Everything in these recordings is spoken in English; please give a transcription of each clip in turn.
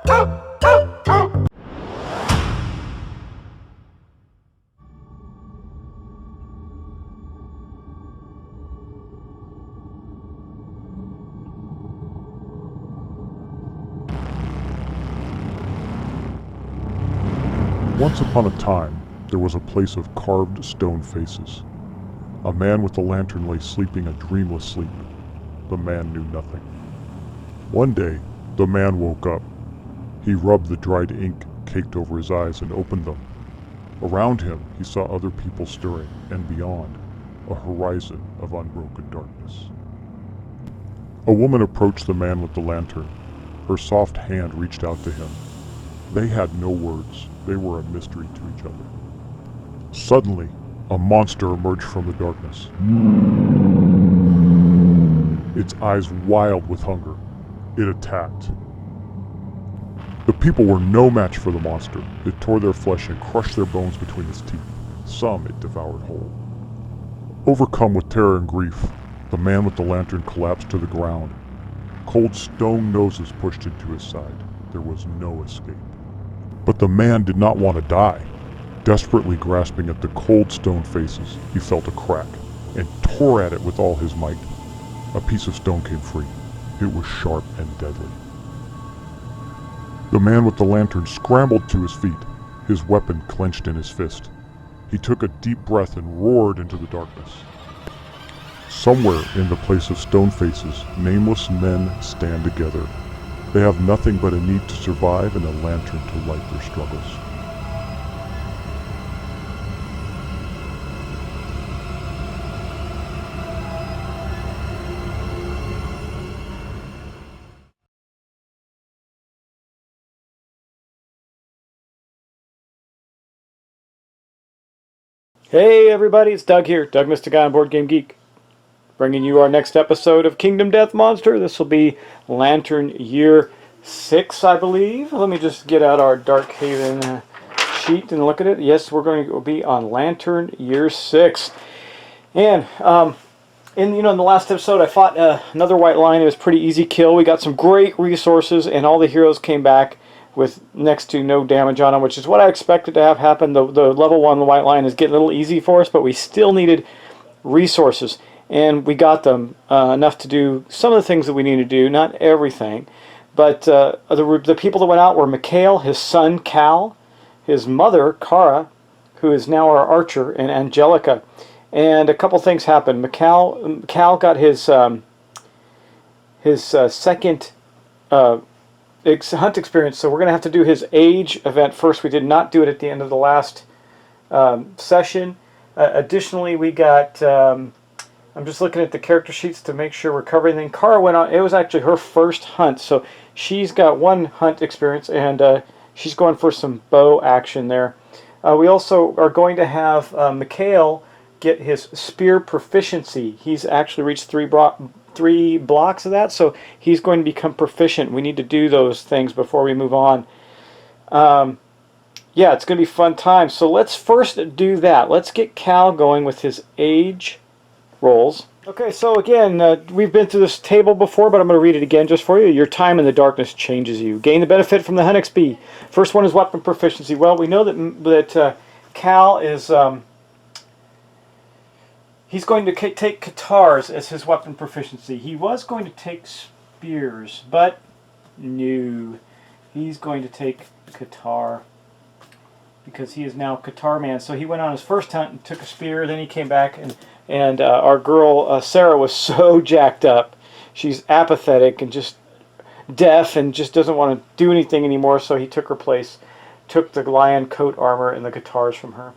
Once upon a time, there was a place of carved stone faces. A man with a lantern lay sleeping a dreamless sleep. The man knew nothing. One day, the man woke up. He rubbed the dried ink caked over his eyes and opened them. Around him, he saw other people stirring, and beyond, a horizon of unbroken darkness. A woman approached the man with the lantern. Her soft hand reached out to him. They had no words. They were a mystery to each other. Suddenly, a monster emerged from the darkness. Its eyes wild with hunger, it attacked. The people were no match for the monster. It tore their flesh and crushed their bones between its teeth. Some it devoured whole. Overcome with terror and grief, the man with the lantern collapsed to the ground. Cold stone noses pushed into his side. There was no escape. But the man did not want to die. Desperately grasping at the cold stone faces, he felt a crack and tore at it with all his might. A piece of stone came free. It was sharp and deadly. The man with the lantern scrambled to his feet, his weapon clenched in his fist. He took a deep breath and roared into the darkness. Somewhere in the place of stone faces, nameless men stand together. They have nothing but a need to survive and a lantern to light their struggles. Hey everybody, it's Doug here, Doug Mr. Guy on Board Game Geek, bringing you our next episode of Kingdom Death Monster. This will be Lantern Year 6, I believe. Let me just get out our Darkhaven sheet and look at it. Yes, we're going to be on Lantern Year 6. And in the last episode, I fought another white line. It was a pretty easy kill. We got some great resources, and all the heroes came back with next to no damage on them, which is what I expected to have happen. The level 1 the white line is getting a little easy for us, but we still needed resources, and we got them enough to do some of the things that we need to do, not everything. But the people that went out were Mikhail, his son Cal, his mother Kara, who is now our archer, and Angelica. And a couple things happened. Cal got his second hunt experience, so we're going to have to do his age event first. We did not do it at the end of the last session. Additionally, we got, I'm just looking at the character sheets to make sure we're covering everything. Kara went on, it was actually her first hunt, so she's got one hunt experience, and she's going for some bow action there. We also are going to have Mikhail get his spear proficiency. He's actually reached three blocks of that, so he's going to become proficient. We need to do those things before we move on. Yeah, it's going to be fun time. So let's first do that. Let's get Cal going with his age rolls. Okay, so again, we've been through this table before, but I'm going to read it again just for you. Your time in the darkness changes you. Gain the benefit from the Hunt XP. First one is weapon proficiency. Well, we know that Cal is he's going to take guitars as his weapon proficiency. He was going to take spears, but no. He's going to take guitar because he is now Guitar Man. So he went on his first hunt and took a spear, then he came back, and our girl Sarah was so jacked up. She's apathetic and just deaf and just doesn't want to do anything anymore, so he took her place, took the lion coat armor and the guitars from her.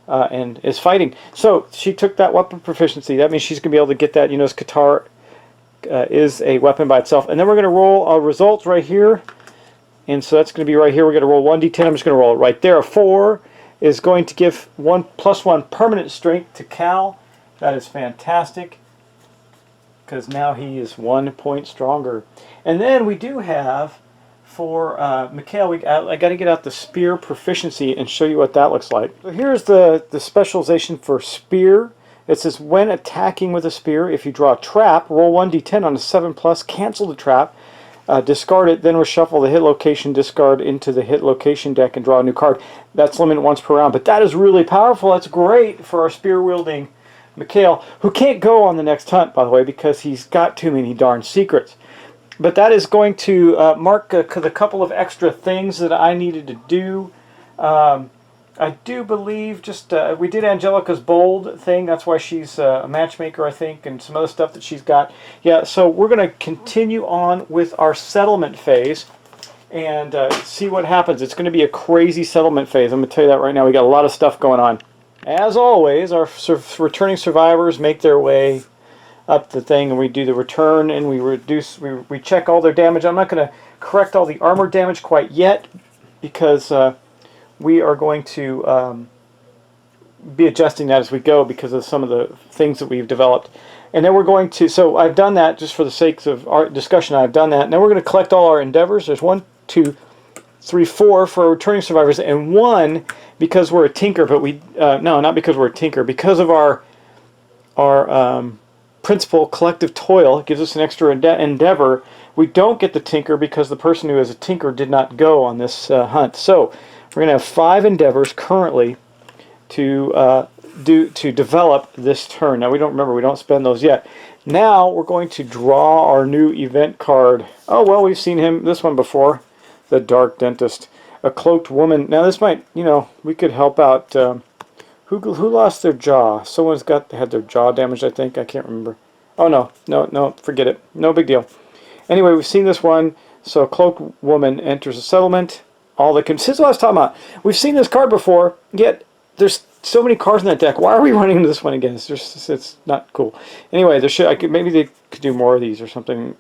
And is fighting. So she took that weapon proficiency. That means she's going to be able to get that. His guitar is a weapon by itself. And then we're going to roll our results right here. And so that's going to be right here. We're going to roll 1d10. I'm just going to roll it right there. A 4 is going to give +1 permanent strength to Cal. That is fantastic, because now he is 1 point stronger. And then we do have, for Mikhail, I got to get out the spear proficiency and show you what that looks like. So here's the specialization for spear. It says when attacking with a spear, if you draw a trap, roll 1d10 on a 7+, cancel the trap. discard it, then reshuffle the hit location discard into the hit location deck and draw a new card. That's limited once per round, but that is really powerful. That's great for our spear-wielding Mikhail, who can't go on the next hunt, by the way, because he's got too many darn secrets. But that is going to mark the couple of extra things that I needed to do. I do believe we did Angelica's bold thing. That's why she's a matchmaker, I think, and some other stuff that she's got. Yeah, so we're going to continue on with our settlement phase and see what happens. It's going to be a crazy settlement phase. I'm going to tell you that right now. We got a lot of stuff going on. As always, our returning survivors make their way up the thing, and we do the return, and we check all their damage. I'm not going to correct all the armor damage quite yet because we are going to be adjusting that as we go because of some of the things that we've developed. And then we're going to, so I've done that just for the sake of our discussion, I've done that. And then we're going to collect all our endeavors. There's 1, 2, 3, 4 for returning survivors, and 1 because we're a tinker, but we, no, not because we're a tinker, because of our principal collective toil. It gives us an extra endeavor. We don't get the tinker because the person who is a tinker did not go on this hunt. So we're going to have 5 endeavors currently to develop this turn. Now we don't spend those yet. Now we're going to draw our new event card. Oh well, we've seen this one before, the Dark Dentist, a cloaked woman. Now this might, we could help out. Who lost their jaw? Someone's had their jaw damaged, I think. I can't remember. Oh no, forget it. No big deal. Anyway, we've seen this one. So cloaked woman enters a settlement. This is what I was talking about. We've seen this card before, yet there's so many cards in that deck. Why are we running into this one again? It's not cool. Anyway, maybe they could do more of these or something.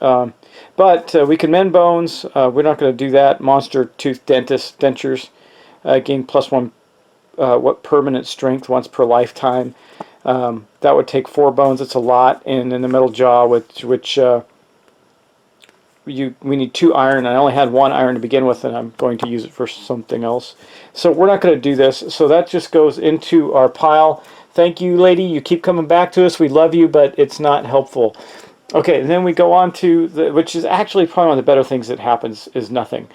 But we can mend bones. We're not going to do that. Monster tooth dentures gain +1 permanent strength once per lifetime. That would take 4 bones. It's a lot. And in the metal jaw, which we need 2 iron. I only had 1 iron to begin with, and I'm going to use it for something else. So we're not going to do this. So that just goes into our pile. Thank you, lady. You keep coming back to us. We love you, but it's not helpful. Okay, and then we go on to which is actually probably one of the better things that happens is nothing.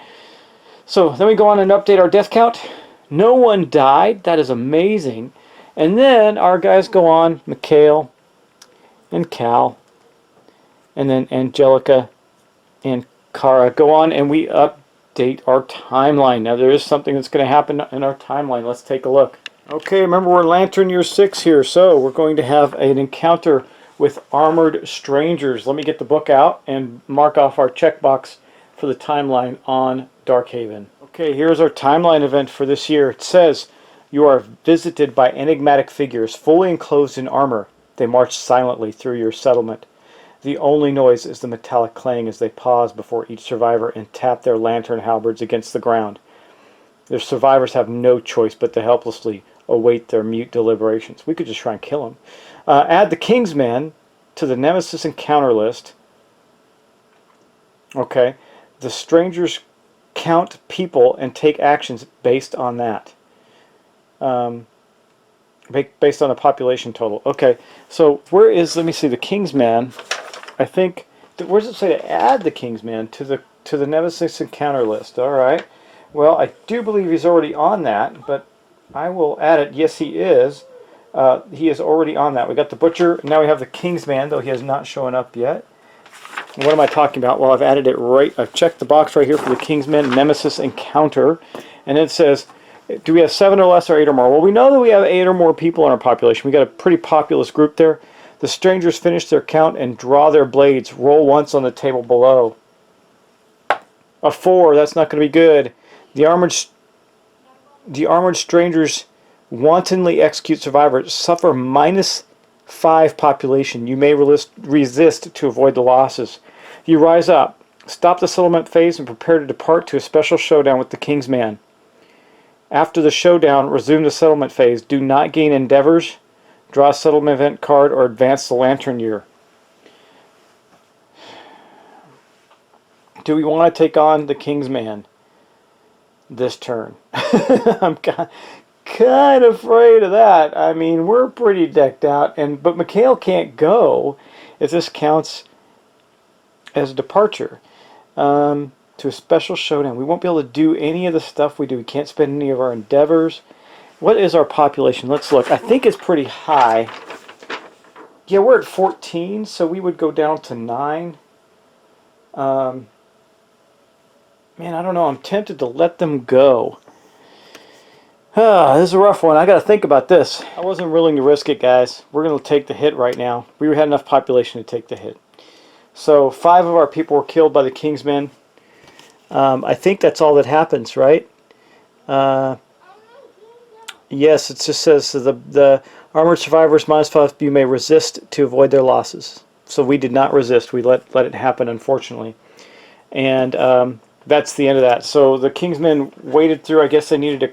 So then we go on and update our death count. No one died. That is amazing. And then our guys go on, Mikhail and Cal, and then Angelica and Kara go on, and we update our timeline. Now there is something that's going to happen in our timeline. Let's take a look. Okay, remember we're Lantern Year 6 here, so we're going to have an encounter with armored strangers. Let me get the book out and mark off our checkbox for the timeline on Darkhaven. Okay, here's our timeline event for this year. It says, you are visited by enigmatic figures fully enclosed in armor. They march silently through your settlement. The only noise is the metallic clang as they pause before each survivor and tap their lantern halberds against the ground. Their survivors have no choice but to helplessly await their mute deliberations. We could just try and kill them. Add the Kingsman to the Nemesis encounter list. Okay. The strangers count people and take actions based on that. Based on the population total. Okay. So where is, let me see, the Kingsman. I think, where does it say to add the Kingsman to the Nemesis encounter list? All right. Well, I do believe he's already on that, but I will add it. Yes, he is. He is already on that. We got the Butcher. Now we have the Kingsman, though he has not shown up yet. And what am I talking about? Well, I've added it right. I've checked the box right here for the Kingsman Nemesis encounter, and it says, do we have 7 or less or 8 or more? Well, we know that we have 8 or more people in our population. We got a pretty populous group there. The strangers finish their count and draw their blades. Roll once on the table below. A 4. That's not going to be good. The armored strangers wantonly execute survivors. Suffer -5 population. You may resist to avoid the losses. You rise up. Stop the settlement phase and prepare to depart to a special showdown with the Kingsman. After the showdown, resume the settlement phase. Do not gain endeavors, draw a settlement event card, or advance the Lantern Year. Do we want to take on the Kingsman this turn? I'm kind of afraid of that. I mean, we're pretty decked out, but Mikhail can't go if this counts as a departure. To a special showdown. We won't be able to do any of the stuff we do. We can't spend any of our endeavors. What is our population? Let's look. I think it's pretty high. Yeah, we're at 14, so we would go down to 9. Man, I don't know. I'm tempted to let them go. This is a rough one. I got to think about this. I wasn't willing to risk it, guys. We're going to take the hit right now. We had enough population to take the hit. So 5 of our people were killed by the Kingsmen. I think that's all that happens, right? Yes, it just says the armored survivors -5, you may resist to avoid their losses. So we did not resist. We let it happen, unfortunately. And that's the end of that. So the Kingsmen waded through. I guess they needed to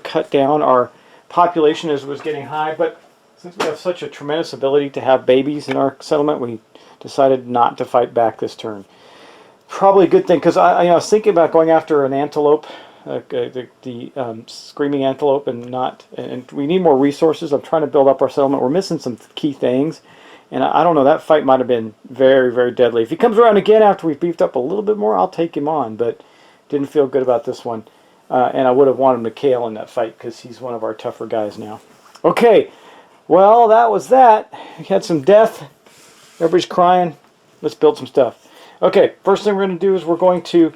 cut down our population as it was getting high. But since we have such a tremendous ability to have babies in our settlement, we decided not to fight back this turn. Probably a good thing, because I was thinking about going after an antelope, the screaming antelope, and we need more resources. I'm trying to build up our settlement. We're missing some key things, and I don't know, that fight might have been very, very deadly. If he comes around again after we've beefed up a little bit more, I'll take him on, but didn't feel good about this one. And I would have wanted Mikhail in that fight, because he's one of our tougher guys now. Okay, well, that was that. We had some death. Everybody's crying. Let's build some stuff. Okay, first thing we're going to do is we're going to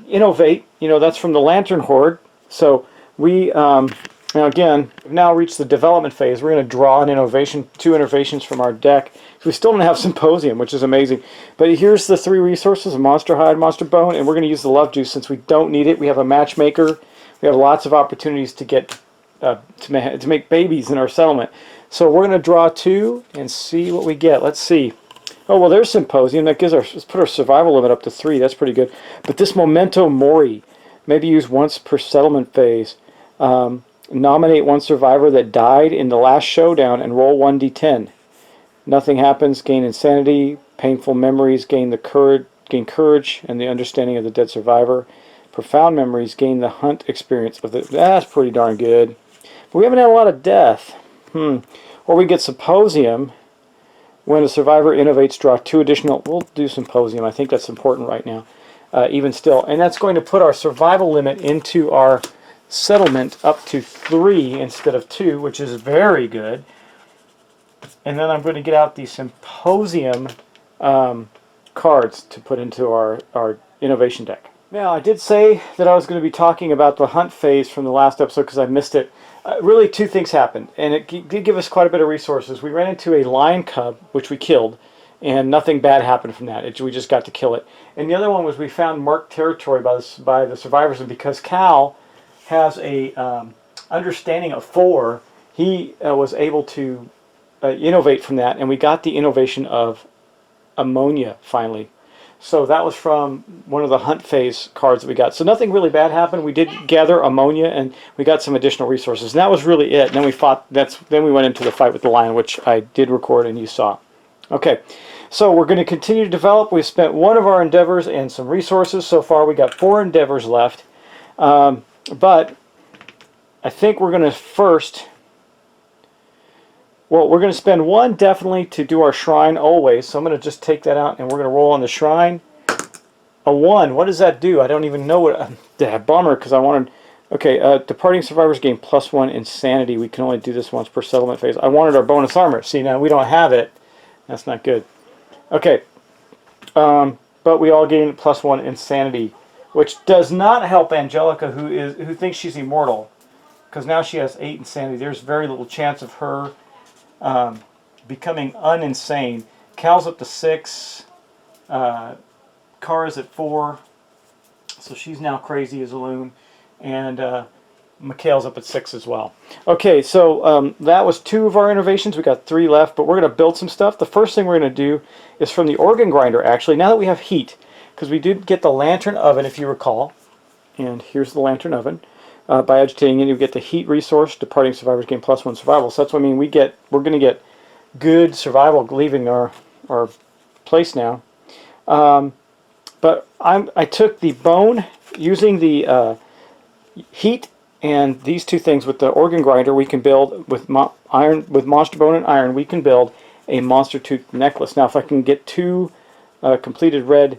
innovate. You know, that's from the Lantern Horde. So we, now again, we've now reached the development phase. We're going to draw an innovation, 2 innovations from our deck. We still don't have Symposium, which is amazing. But here's the 3 resources: a Monster Hide, Monster Bone, and we're going to use the Love Juice since we don't need it. We have a Matchmaker. We have lots of opportunities to get to make babies in our settlement. So we're going to draw 2 and see what we get. Let's see. Oh, well, there's Symposium. That gives let's put our survival limit up to 3. That's pretty good. But this Memento Mori, maybe use once per settlement phase. Nominate 1 survivor that died in the last showdown and roll 1d10. Nothing happens. Gain insanity. Painful memories. Gain courage and the understanding of the dead survivor. Profound memories. Gain the hunt experience of it. That's pretty darn good. But we haven't had a lot of death. Or we get Symposium. When a survivor innovates, draw 2 additional. We'll do Symposium. I think that's important right now, even still. And that's going to put our survival limit into our settlement up to 3 instead of 2, which is very good. And then I'm going to get out the Symposium cards to put into our innovation deck. Now, I did say that I was going to be talking about the hunt phase from the last episode because I missed it. Really, 2 things happened, and it did give us quite a bit of resources. We ran into a lion cub, which we killed, and nothing bad happened from that. We just got to kill it. And the other one was we found marked territory by the survivors, and because Cal has a understanding of 4, he was able to innovate from that, and we got the innovation of ammonia finally. So that was from one of the hunt phase cards that we got. So nothing really bad happened. We did gather ammonia, and we got some additional resources. And that was really it. And then we fought. Then we went into the fight with the lion, which I did record and you saw. Okay, so we're going to continue to develop. We've spent 1 of our endeavors and some resources. So far, we got 4 endeavors left. But I think we're going to first. Well, we're going to spend 1 definitely to do our shrine always. So I'm going to just take that out and we're going to roll on the shrine. A 1. What does that do? I don't even know what. Bummer, because I wanted. Okay, departing survivors gain +1 insanity. We can only do this once per settlement phase. I wanted our bonus armor. See, now we don't have it. That's not good. Okay, but we all gain +1 insanity, which does not help Angelica, who thinks she's immortal, because now she has 8 insanity. There's very little chance of her becoming uninsane. Cal's up to 6. Kara's at 4. So she's now crazy as a loon. And Mikhail's up at 6 as well. Okay, so that was 2 of our innovations. We got 3 left, but we're going to build some stuff. The first thing we're going to do is from the organ grinder, actually, now that we have heat. Because we did get the lantern oven, if you recall. And here's the lantern oven. By agitating it, you get the heat resource. Departing survivors gain +1 survival. So that's what I mean. We're going to get good survival leaving our place now. But I took the bone using the heat and these 2 things with the organ grinder. We can build with monster bone and iron. We can build a monster tooth necklace. Now, if I can get 2 completed red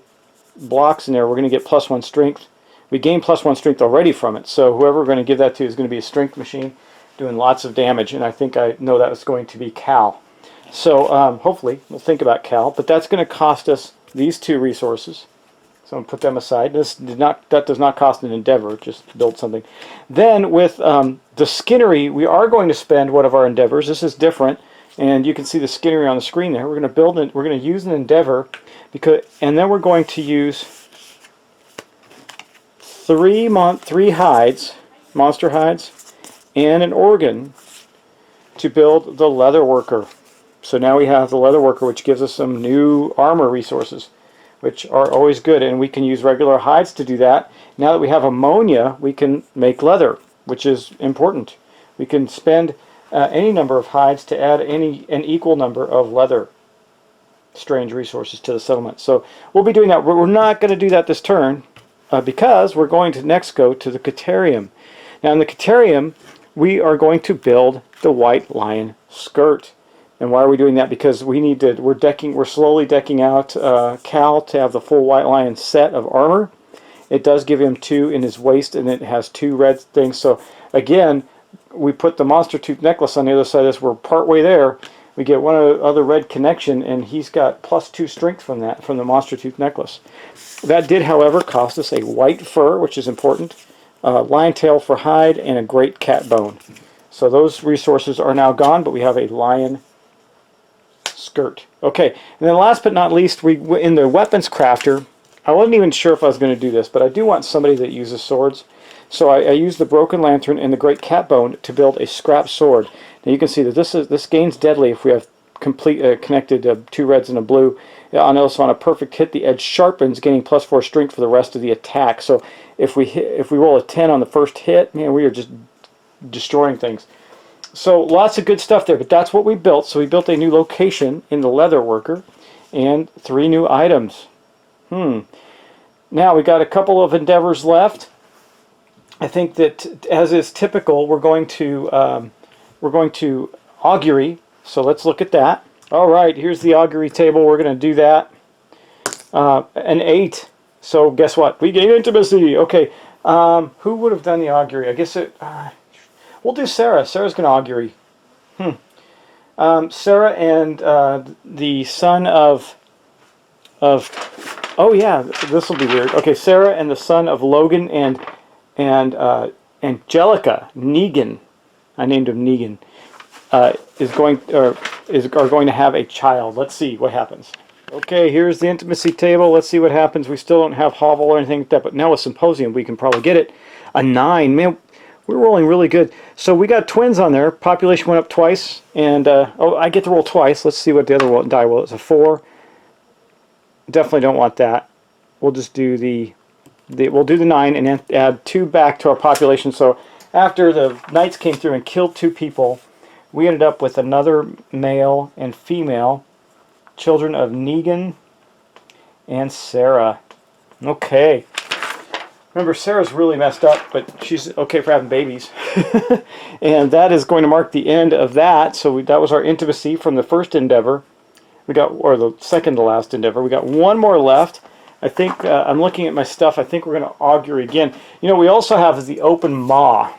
blocks in there, we're going to get +1 strength. We gain +1 strength already from it, so whoever we're going to give that to is going to be a strength machine doing lots of damage, and I think I know that was going to be Cal. So hopefully we'll think about Cal, but that's going to cost us these 2 resources. So I'm going to put them aside. That does not cost an endeavor, just build something. Then with the Skinnery, we are going to spend one of our endeavors. This is different, and you can see the Skinnery on the screen there. We're going to build it. We're going to use an endeavor, and then we're going to use 3 hides, monster hides, and an organ to build the leather worker. So now we have the leather worker, which gives us some new armor resources, which are always good, and we can use regular hides to do that. Now that we have ammonia, we can make leather, which is important. We can spend any number of hides to add an equal number of leather strange resources to the settlement. So we'll be doing that. We're not going to do that this turn because we're going to next go to the Caterium. Now in the Caterium, we are going to build the White Lion skirt. And why are we doing that? Because we need to. We're slowly decking out Cal to have the full White Lion set of armor. It does give him 2 in his waist, and it has 2 red things. So again, we put the monster tooth necklace on the other side of this. We're partway there. We get one other red connection, and he's got +2 strength from that, from the monster tooth necklace. That did, however, cost us a white fur, which is important, lion tail for hide, and a great cat bone. So those resources are now gone, but we have a lion skirt. Okay, and then last but not least, in the weapons crafter, I wasn't even sure if I was going to do this, but I do want somebody that uses swords. So I used the broken lantern and the great cat bone to build a scrap sword. Now you can see that this gains deadly if we have connected 2 reds and a blue. Also on a perfect hit, the edge sharpens, gaining +4 strength for the rest of the attack. So if we roll a 10 on the first hit, man, we are just destroying things. So lots of good stuff there, but that's what we built. So we built a new location in the leather worker and 3 new items. Now we got a couple of endeavors left. I think that, as is typical, we're going to augury. So let's look at that. All right, here's the augury table. We're going to do that. An 8. So guess what? We gain intimacy. Okay. Who would have done the augury? I guess it. We'll do Sarah. Sarah's going to augury. Sarah and the son of. Oh yeah, this will be weird. Okay, Sarah and the son of Logan and Angelica Negan. I named him Negan. Are going to have a child. Let's see what happens. Okay, here's the intimacy table. Let's see what happens. We still don't have hovel or anything like that, but now with Symposium we can probably get it. A 9. Man, we're rolling really good. So we got twins on there. Population went up twice, and oh, I get to roll twice. Let's see what the other die will. It's a 4. Definitely don't want that. We'll just do we'll do the 9 and add 2 back to our population. So after the knights came through and killed 2 people, we ended up with another male and female, children of Negan and Sarah. Okay. Remember, Sarah's really messed up, but she's okay for having babies. And that is going to mark the end of that. So that was our intimacy from the first endeavor. Or the second to last endeavor. We got 1 more left. I think, I'm looking at my stuff, I think we're going to augury again. You know, we also have the open maw.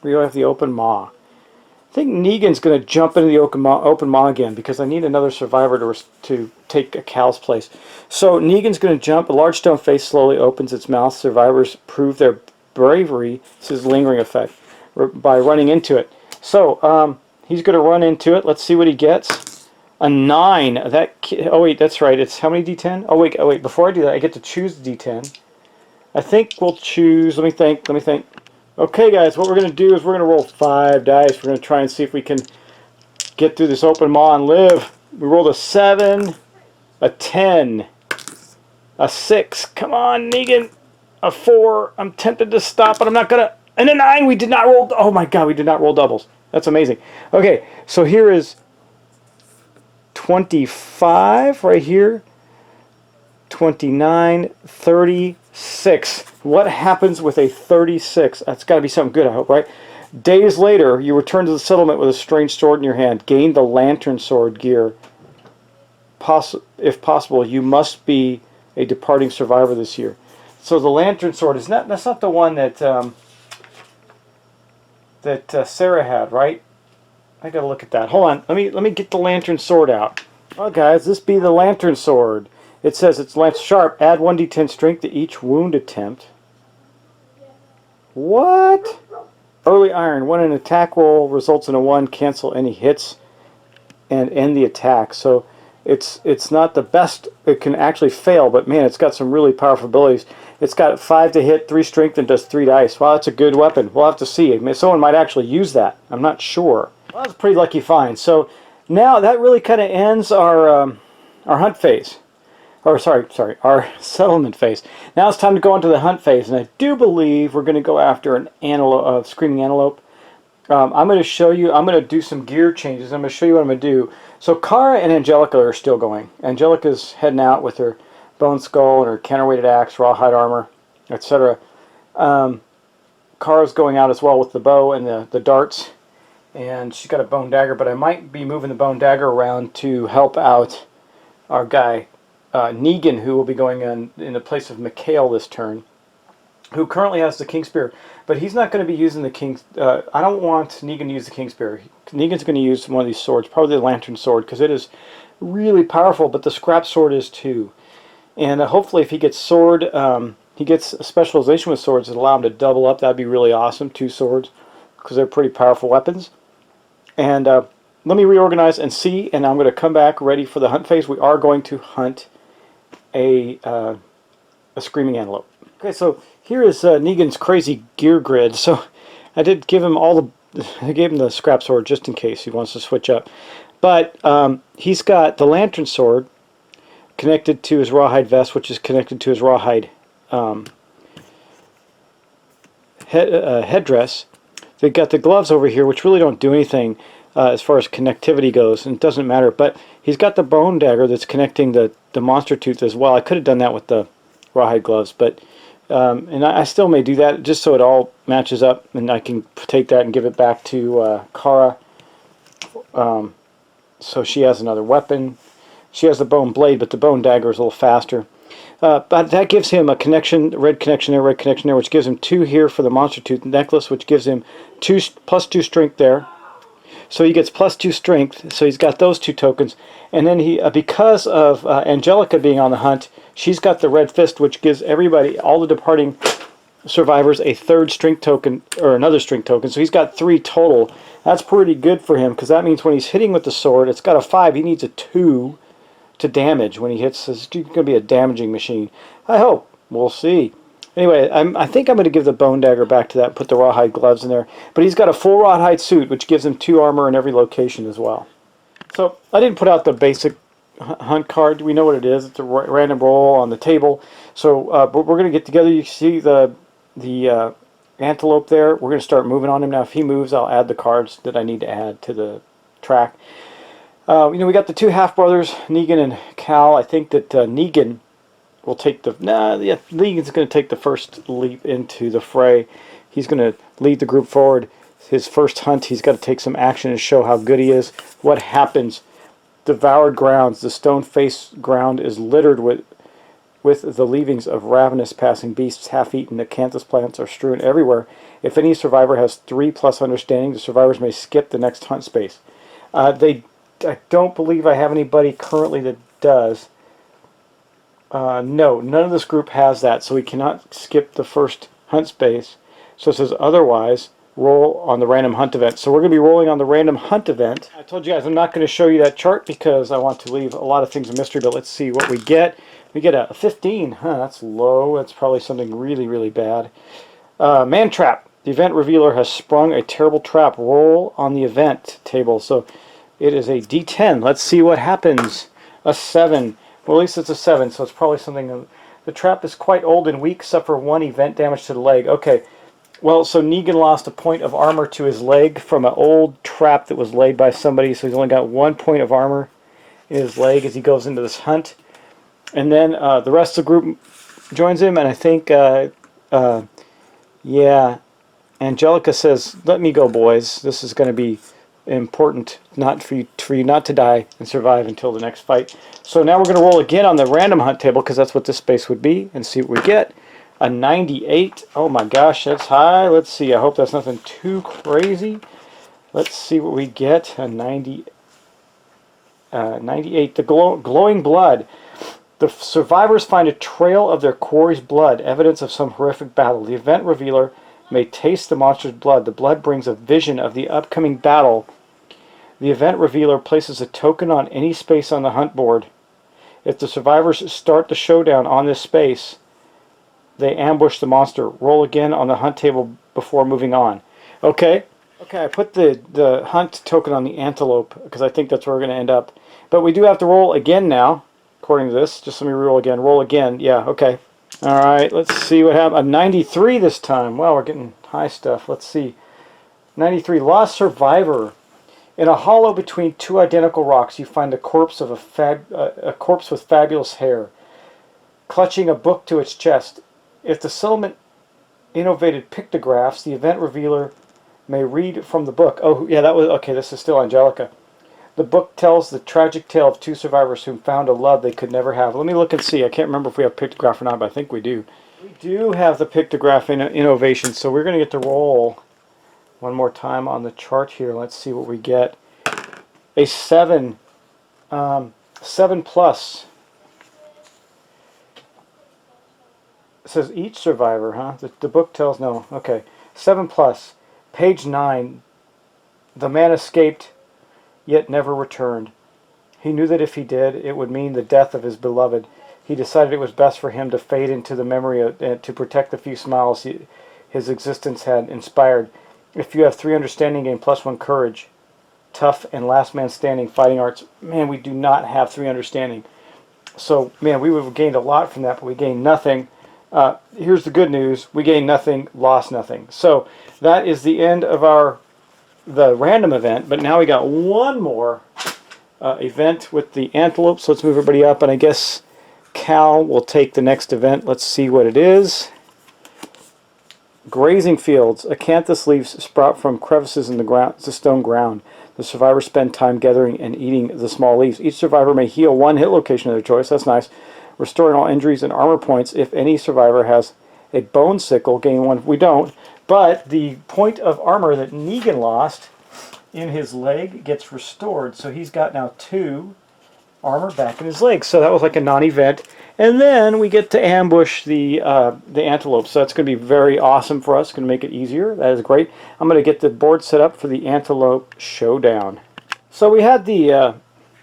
We have the open maw. I think Negan's going to jump into the open maw again because I need another survivor to take Cal's place. So Negan's going to jump. A large stone face slowly opens its mouth. Survivors prove their bravery. This is lingering effect by running into it. So he's going to run into it. Let's see what he gets. A 9. Oh wait, that's right. It's how many D10? Oh wait. Before I do that, I get to choose the D10. I think we'll choose. Let me think. Okay, guys, what we're going to do is we're going to roll 5 dice. We're going to try and see if we can get through this open maw and live. We rolled a 7, a 10, a 6. Come on, Negan. A 4. I'm tempted to stop, but I'm not going to. And a 9. We did not roll. Oh my God, we did not roll doubles. That's amazing. Okay, so here is 25 right here. 29, 36. What happens with a 36? That's got to be something good, I hope, right? Days later, you return to the settlement with a strange sword in your hand. Gain the lantern sword gear. If possible, you must be a departing survivor this year. So the lantern sword is not, that's not the one that Sarah had, right? I gotta look at that. Hold on, let me get the lantern sword out. Oh guys, this be the lantern sword. It says it's lance sharp, add 1d10 strength to each wound attempt. What? Early iron, when an attack roll results in a 1, cancel any hits and end the attack. So it's not the best. It can actually fail, but man, it's got some really powerful abilities. It's got 5 to hit, 3 strength, and does 3 dice. Wow, that's a good weapon. We'll have to see. Someone might actually use that. I'm not sure. Well, that's a pretty lucky find. So now that really kind of ends our hunt phase. Or sorry, our settlement phase. Now it's time to go into the hunt phase, and I do believe we're going to go after an antelope, screaming antelope. I'm going to show you. I'm going to do some gear changes. I'm going to show you what I'm going to do. So Kara and Angelica are still going. Angelica's heading out with her bone skull and her counterweighted axe, rawhide armor, etc. Kara's going out as well with the bow and the darts, and she's got a bone dagger. But I might be moving the bone dagger around to help out our guy Negan, who will be going in the place of Mikhail this turn, who currently has the King Spear, but he's not going to be using the King. I don't want Negan to use the King Spear. Negan's going to use one of these swords, probably the Lantern Sword, because it is really powerful, but the Scrap Sword is too. And hopefully if he gets sword, he gets a specialization with swords that allow him to double up. That'd be really awesome, 2 swords, because they're pretty powerful weapons. And let me reorganize and see, and I'm going to come back ready for the hunt phase. We are going to hunt a screaming antelope. Okay, so here is Negan's crazy gear grid. So I did give him I gave him the scrap sword just in case he wants to switch up. But he's got the lantern sword connected to his rawhide vest, which is connected to his rawhide headdress. They've got the gloves over here, which really don't do anything as far as connectivity goes, and it doesn't matter. But he's got the bone dagger that's connecting the monster tooth as well. I could have done that with the rawhide gloves, but and I still may do that just so it all matches up, and I can take that and give it back to Kara, so she has another weapon. She has the bone blade, but the bone dagger is a little faster. But that gives him a connection, red connection there, which gives him 2 here for the monster tooth necklace, which gives him +2 strength there. So he gets +2 strength, so he's got those 2 tokens. And then he, because of Angelica being on the hunt, she's got the red fist, which gives everybody, all the departing survivors, a 3rd strength token, or another strength token. So he's got 3 total. That's pretty good for him, because that means when he's hitting with the sword, it's got a 5, he needs a 2 to damage when he hits. It's going to be a damaging machine. I hope. We'll see. Anyway, I think I'm going to give the bone dagger back to that and put the rawhide gloves in there. But he's got a full rawhide suit, which gives him 2 armor in every location as well. So I didn't put out the basic hunt card. We know what it is. It's a random roll on the table. So but we're going to get together. You see the antelope there. We're going to start moving on him now. If he moves, I'll add the cards that I need to add to the track. We got the 2 half-brothers, Negan and Cal. I think that Negan will take Negan's going to take the first leap into the fray. He's going to lead the group forward. His first hunt, he's got to take some action and show how good he is. What happens? Devoured grounds. The stone-faced ground is littered with the leavings of ravenous passing beasts. Half-eaten acanthus plants are strewn everywhere. If any survivor has 3+ understanding, the survivors may skip the next hunt space. I don't believe I have anybody currently that does. No, none of this group has that, so we cannot skip the first hunt space. So it says otherwise, roll on the random hunt event. So we're going to be rolling on the random hunt event. I told you guys I'm not going to show you that chart because I want to leave a lot of things a mystery, but let's see what we get. We get a 15. That's low. That's probably something really, really bad. Man trap. The event revealer has sprung a terrible trap. Roll on the event table. So it is a D10. Let's see what happens. A 7. Well, at least it's a 7, so it's probably something. The trap is quite old and weak, except for 1 event damage to the leg. Okay. Well, so Negan lost a point of armor to his leg from an old trap that was laid by somebody, so he's only got 1 point of armor in his leg as he goes into this hunt. And then the rest of the group joins him, and I think, yeah, Angelica says, "Let me go, boys. This is going to be important not for you not to die and survive until the next fight. So now we're going to roll again on the random hunt table, because that's what this space would be, and see what we get. A 98. Oh my gosh, that's high. Let's see. I hope that's nothing too crazy. Let's see what we get. A 98. The glowing blood. The survivors find a trail of their quarry's blood, evidence of some horrific battle. The event revealer may taste the monster's blood. The blood brings a vision of the upcoming battle. The event revealer places a token on any space on the hunt board. If the survivors start the showdown on this space, they ambush the monster. Roll again on the hunt table before moving on. Okay, I put the hunt token on the antelope because I think that's where we're going to end up. But we do have to roll again now, according to this. Just let me roll again. Roll again. Yeah, okay. All right, let's see what happened. A 93 this time. Wow, we're getting high stuff. Let's see. 93. Lost survivor. In a hollow between two identical rocks, you find the corpse of a corpse with fabulous hair, clutching a book to its chest. If the settlement innovated pictographs, the event revealer may read from the book. Oh, yeah, that was okay. This is still Angelica. The book tells the tragic tale of two survivors who found a love they could never have. Let me look and see. I can't remember if we have pictograph or not, but I think we do. We do have the pictograph innovation, so we're going to get to roll one more time on the chart here. Let's see what we get. A 7. 7 plus. It says each survivor, huh? The book tells, no. Okay. 7 plus. Page 9. The man escaped, yet never returned. He knew that if he did, it would mean the death of his beloved. He decided it was best for him to fade into the memory to protect the few smiles his existence had inspired. If you have 3 understanding, gain +1 courage. Tough and last man standing fighting arts. Man, we do not have 3 understanding. So, man, we would have gained a lot from that, but we gained nothing. Here's the good news. We gained nothing, lost nothing. So, that is the end of the random event, but now we got one more event with the Antelope. So let's move everybody up, and I guess Cal will take the next event. Let's see what it is. Grazing fields. Acanthus leaves sprout from crevices in the stone ground. The survivors spend time gathering and eating the small leaves. Each survivor may heal 1 hit location of their choice. That's nice. Restoring all injuries and armor points. If any survivor has a bone sickle, gain 1. We don't. But the point of armor that Negan lost in his leg gets restored. So he's got now 2 armor back in his leg. So that was like a non-event. And then we get to ambush the antelope. So that's going to be very awesome for us. It's going to make it easier. That is great. I'm going to get the board set up for the antelope showdown. So we had the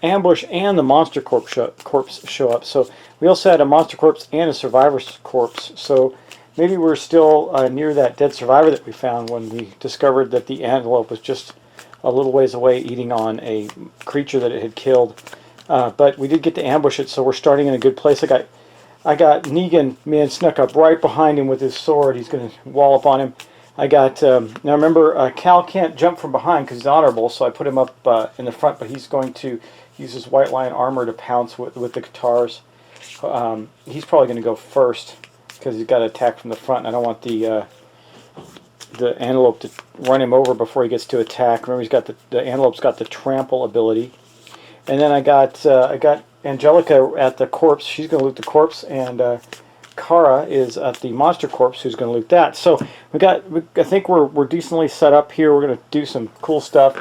ambush and the monster corpse show up. So we also had a monster corpse and a survivor's corpse. So maybe we're still near that dead survivor that we found when we discovered that the antelope was just a little ways away eating on a creature that it had killed. But we did get to ambush it, so we're starting in a good place. I got Negan, man, snuck up right behind him with his sword. He's going to wallop on him. I got, now remember, Cal can't jump from behind because he's honorable, so I put him up in the front, but he's going to use his White Lion armor to pounce with the guitars. He's probably going to go first because he's got to attack from the front, and I don't want the antelope to run him over before he gets to attack. Remember, he's got the antelope's got the trample ability. And then I got Angelica at the corpse. She's going to loot the corpse, and Kara is at the monster corpse, who's going to loot that. So I think we're decently set up here. We're going to do some cool stuff.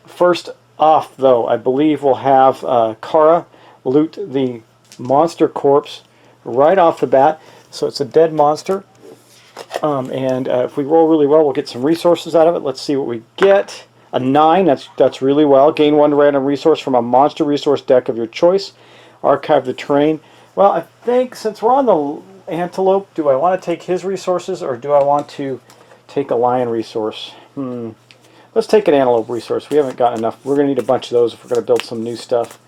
First off, though, I believe we'll have Kara loot the monster corpse right off the bat. So it's a dead monster, and if we roll really well, we'll get some resources out of it. Let's see what we get. A 9, that's really well. Gain 1 random resource from a monster resource deck of your choice. Archive the terrain. Well, I think since we're on the antelope, do I want to take his resources or do I want to take a lion resource? Let's take an antelope resource. We haven't got enough. We're going to need a bunch of those if we're going to build some new stuff.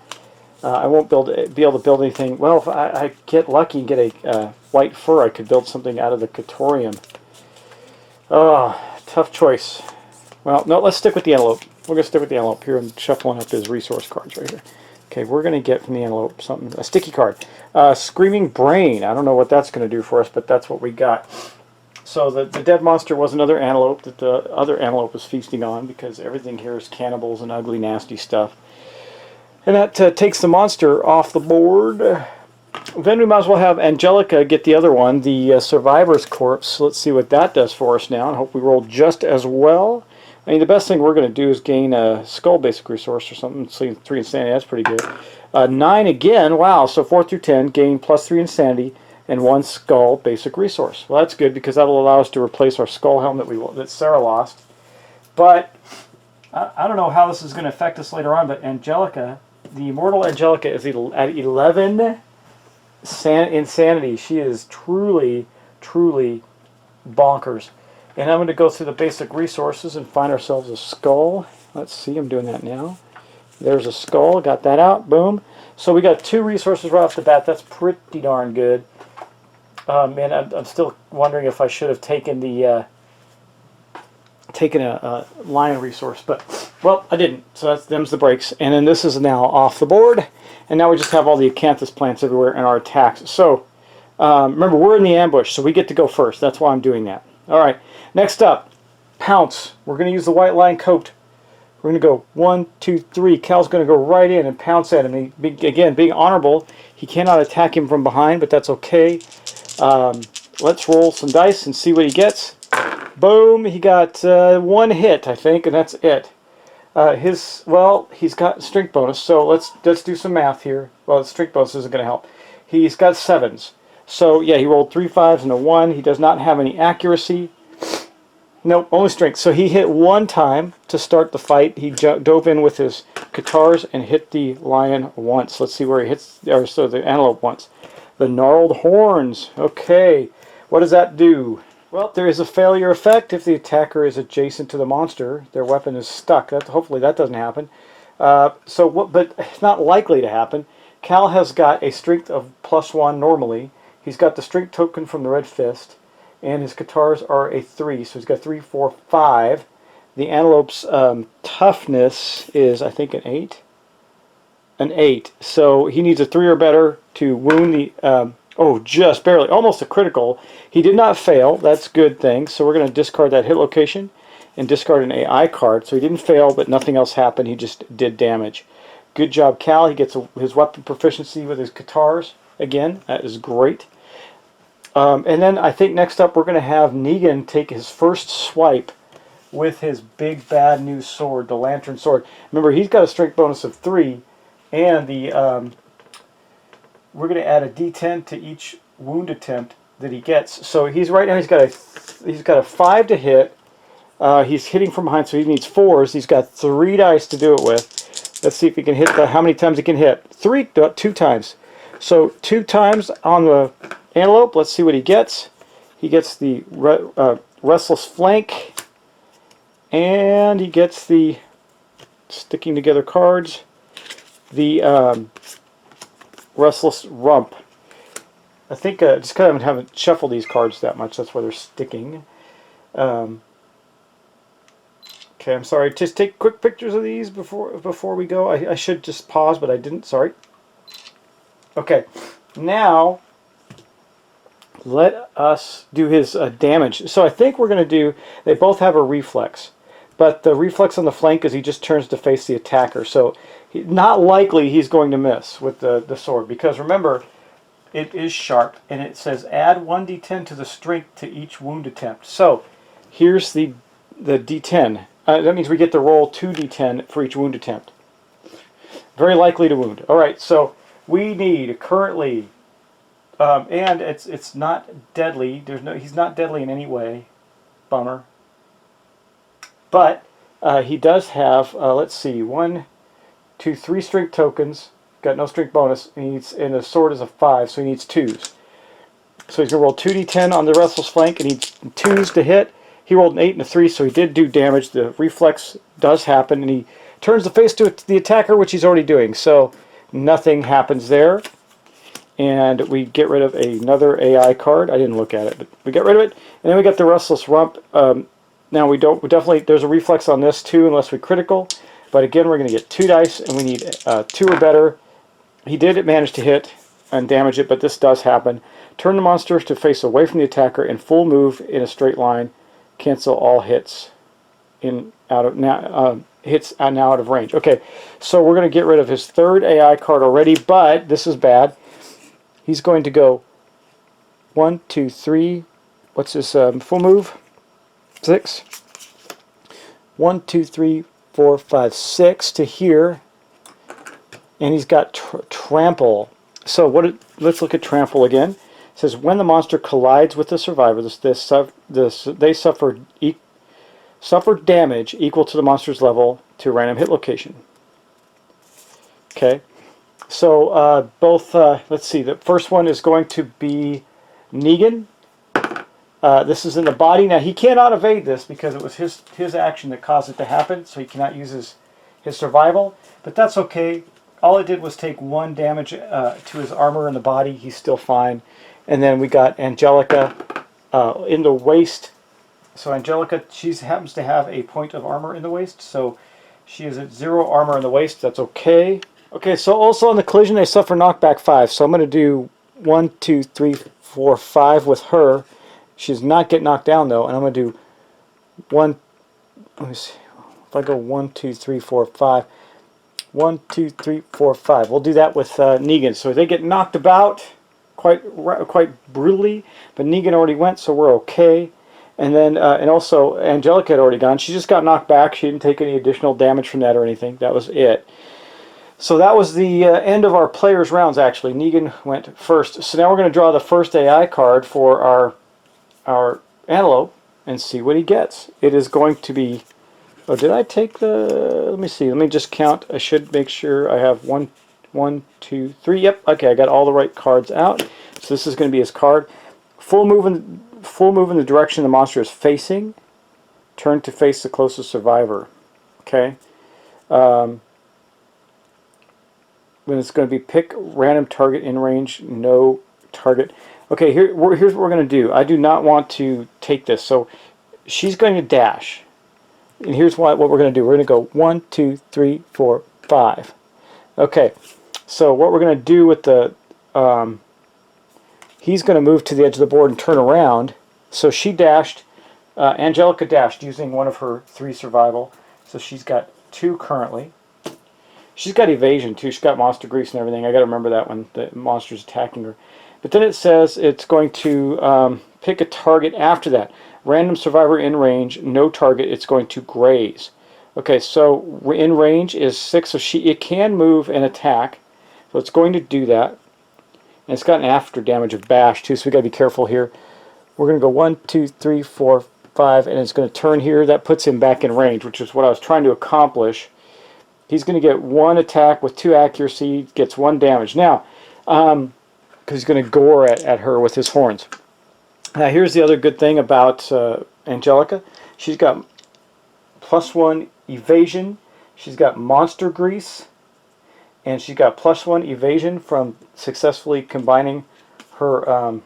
I won't be able to build anything. Well, if I get lucky and get a white fur, I could build something out of the Catorium. Oh, tough choice. Well, no, let's stick with the antelope. We're going to stick with the antelope here and shuffling up his resource cards right here. Okay, we're going to get from the antelope something, a sticky card. Screaming Brain. I don't know what that's going to do for us, but that's what we got. So the dead monster was another antelope that the other antelope was feasting on, because everything here is cannibals and ugly, nasty stuff. And that takes the monster off the board. Then we might as well have Angelica get the other one, the survivor's corpse. Let's see what that does for us now, and hope we roll just as well. I mean, the best thing we're going to do is gain a skull basic resource or something. So 3 insanity, that's pretty good. 9 again, wow, so 4 through 10, gain plus 3 insanity, and 1 skull basic resource. Well, that's good, because that'll allow us to replace our skull helm that Sarah lost. But I don't know how this is going to affect us later on, but Angelica, the immortal Angelica, is at 11 insanity. She is truly, truly bonkers. And I'm going to go through the basic resources and find ourselves a skull. Let's see, I'm doing that now. There's a skull, got that out, boom. So we got 2 resources right off the bat. That's pretty darn good. And I'm still wondering if I should have taken the taken a lion resource, but well, I didn't. So them's the breaks. And then this is now off the board, and now we just have all the acanthus plants everywhere and our attacks. So remember, we're in the ambush, so we get to go first. That's why I'm doing that. All right. Next up, pounce. We're going to use the white lion coat. We're going to go 1, 2, 3. Cal's going to go right in and pounce at him. Again, being honorable, he cannot attack him from behind, but that's okay. Let's roll some dice and see what he gets. Boom! He got 1 hit, I think, and that's it. He's got strength bonus, so let's do some math here. Well, the strength bonus isn't going to help. He's got 7s. So, yeah, he rolled 3 5s and a 1. He does not have any accuracy. Nope, only strength. So he hit 1 time to start the fight. He dove in with his guitars and hit the lion once. Let's see where he hits, or so the antelope once. The gnarled horns. Okay, what does that do? Well, there is a failure effect if the attacker is adjacent to the monster. Their weapon is stuck. Hopefully that doesn't happen. But it's not likely to happen. Cal has got a strength of +1 normally. He's got the strength token from the red fist, and his guitars are a 3, so he's got 3, 4, 5. The antelope's toughness is, I think, an 8. An 8. So he needs a 3 or better to wound the... oh, just barely. Almost a critical. He did not fail. That's a good thing. So we're going to discard that hit location and discard an AI card. So he didn't fail, but nothing else happened. He just did damage. Good job, Cal. He gets his weapon proficiency with his guitars. Again, that is great. And then I think next up we're going to have Negan take his first swipe with his big bad new sword, the lantern sword. Remember, he's got a strength bonus of 3, and the we're going to add a D10 to each wound attempt that he gets. So he's right now he's got a 5 to hit. He's hitting from behind, so he needs 4s. He's got 3 dice to do it with. Let's see if he can hit how many times he can hit. 2 times. So 2 times on the antelope. Let's see what he gets. He gets the restless flank, and he gets the sticking together cards. The restless rump. I think just kind of haven't shuffled these cards that much. That's why they're sticking. Okay, I'm sorry. Just take quick pictures of these before we go. I should just pause, but I didn't. Sorry. Okay, now let us do his damage. So I think we're going to do, they both have a reflex, but the reflex on the flank is he just turns to face the attacker. So not likely he's going to miss with the sword, because remember, it is sharp, and it says add 1d10 to the strength to each wound attempt. So here's the d10. That means we get to roll 2d10 for each wound attempt. Very likely to wound. All right, so we need currently... and it's not deadly. He's not deadly in any way. Bummer. But he does have, let's see, 1, 2, 3 strength tokens. Got no strength bonus. And the sword is a 5, so he needs 2s. So he's going to roll 2d10 on the restless flank, and he needs 2s to hit. He rolled an 8 and a 3, so he did do damage. The reflex does happen, and he turns the face to the attacker, which he's already doing. So nothing happens there. And we get rid of another AI card. I didn't look at it, but we get rid of it. And then we got the Restless Rump. Now we definitely, there's a reflex on this too, unless we critical. But again, we're going to get 2 dice, and we need 2 or better. He did manage to hit and damage it, but this does happen. Turn the monster to face away from the attacker and full move in a straight line. Cancel all hits now out of range. Okay, so we're going to get rid of his third AI card already, but this is bad. He's going to go 1, 2, 3. What's his full move? 6. 1, 2, 3, 4, 5, 6 to here, and he's got trample. So let's look at trample again. It says when the monster collides with the survivor, they suffer damage equal to the monster's level to a random hit location. Okay, so let's see. The first one is going to be Negan. This is in the body. Now he cannot evade this because it was his action that caused it to happen, so he cannot use his survival. But that's okay. All it did was take 1 damage to his armor in the body. He's still fine. And then we got Angelica in the waist. So Angelica, she happens to have a point of armor in the waist, so she is at 0 armor in the waist. That's okay. Okay, so also on the collision they suffer knockback 5. So I'm going to do 1, 2, 3, 4, 5 with her. She does not get knocked down though, and I'm going to do 1. Let me see. If I go 1, 2, 3, 4, 5. 1, 2, 3, 4, 5. We'll do that with Negan. So they get knocked about quite brutally, but Negan already went, so we're okay. And then and also Angelica had already gone. She just got knocked back. She didn't take any additional damage from that or anything. That was it. So that was the end of our players' rounds. Actually, Negan went first. So now we're going to draw the first AI card for our Antelope and see what he gets. It is going to be. Oh, did I take the? Let me see. Let me just count. I should make sure I have 1, 2, 3. Yep. Okay, I got all the right cards out. So this is going to be his card. Full move in the direction the monster is facing. Turn to face the closest survivor. Okay. Then it's going to be pick random target in range, no target. Okay, here's what we're going to do. I do not want to take this. So she's going to dash. And here's what we're going to do. We're going to go 1, 2, 3, 4, 5. Okay, so what we're going to do with the... he's going to move to the edge of the board and turn around. So she dashed. Angelica dashed using one of her 3 survival. So she's got 2 currently. She's got evasion too. She's got monster grease and everything. I got to remember that when the monster's attacking her. But then it says it's going to pick a target after that. Random survivor in range, no target. It's going to graze. Okay, so in range is 6. So it can move and attack. So it's going to do that. And it's got an after damage of bash too. So we got to be careful here. We're going to go 1, 2, 3, 4, 5, and it's going to turn here. That puts him back in range, which is what I was trying to accomplish. He's going to get 1 attack with 2 accuracy, gets 1 damage. Now, because he's going to gore at her with his horns. Now, here's the other good thing about Angelica. She's got +1 evasion. She's got monster grease. And she's got +1 evasion from successfully combining her... oh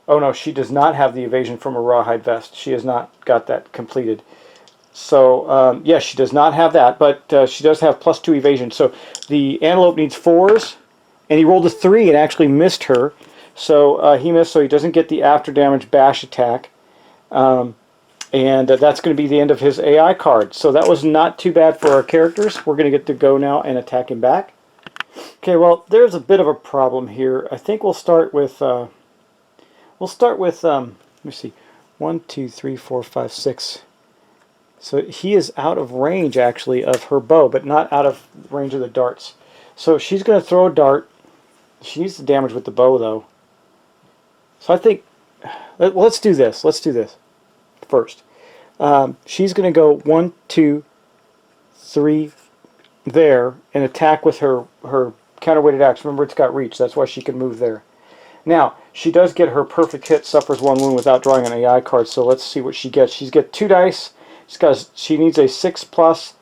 no, she does not have the evasion from a rawhide vest. She has not got that completed. So, yes, she does not have that, but she does have +2 evasion. So the Antelope needs 4s, and he rolled a 3 and actually missed her. So he missed, so he doesn't get the after damage bash attack. And that's going to be the end of his AI card. So that was not too bad for our characters. We're going to get to go now and attack him back. Okay, well, there's a bit of a problem here. I think we'll start with... let me see, 1, 2, 3, 4, 5, 6. So he is out of range, actually, of her bow, but not out of range of the darts. So she's going to throw a dart. She needs the damage with the bow, though. So I think, let's do this. Let's do this first. She's going to go 1, 2, 3 there and attack with her counterweighted axe. Remember, it's got reach. That's why she can move there. Now, she does get her perfect hit, suffers 1 wound without drawing an AI card, so let's see what she gets. She's got 2 dice. She needs a 6+.